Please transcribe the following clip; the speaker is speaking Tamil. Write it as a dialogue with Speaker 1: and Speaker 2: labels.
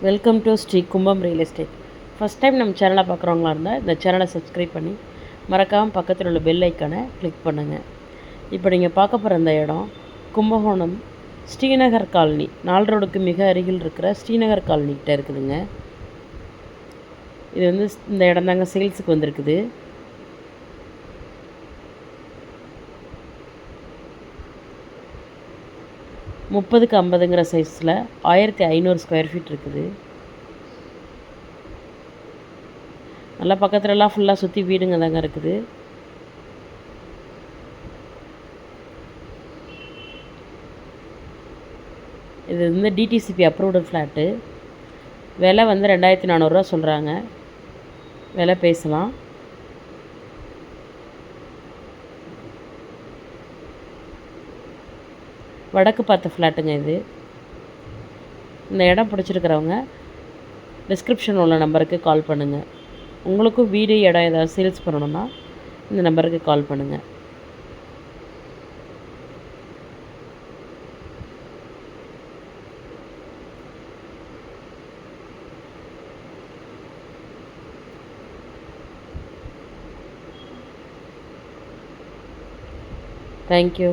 Speaker 1: வெல்கம் டு ஸ்ரீ கும்பம் ரியல் எஸ்டேட். ஃபஸ்ட் டைம் நம்ம சேனலை பார்க்குறவங்களா இருந்தால் இந்த சேனலை சப்ஸ்கிரைப் பண்ணி மறக்காமல் பக்கத்தில் உள்ள பெல் ஐக்கானை கிளிக் பண்ணுங்கள். இப்போ நீங்கள் பார்க்க போகிற இந்த இடம் கும்பகோணம் ஸ்ரீநகர் காலனி 4 ரோடுக்கு மிக அருகில் இருக்கிற ஸ்ரீநகர் காலனிக்கிட்ட இருக்குதுங்க. இது இந்த இடம் தாங்க சேல்ஸுக்கு வந்திருக்குது. முப்பதுக்கு 50ங்கிற சைஸில் 1500 ஸ்கொயர் ஃபீட் இருக்குது. நல்லா பக்கத்துலலாம் ஃபுல்லாக சுற்றி வீடுங்க தாங்க இருக்குது. இது டிடிசிபி அப்ரூவ்டு ஃப்ளாட்டு. விலை 2400 சொல்கிறாங்க. விலை பேசலாம். வடக்கு பார்த்த ஃப்ளாட்டுங்க இது. இந்த இடம் பிடிச்சிருக்கிறவங்க டிஸ்கிரிப்ஷனில் உள்ள நம்பருக்கு கால் பண்ணுங்கள். உங்களுக்கும் வீடு இடம் ஏதாவது சேல்ஸ் பண்ணணுன்னா இந்த நம்பருக்கு கால் பண்ணுங்கள். தேங்க்யூ.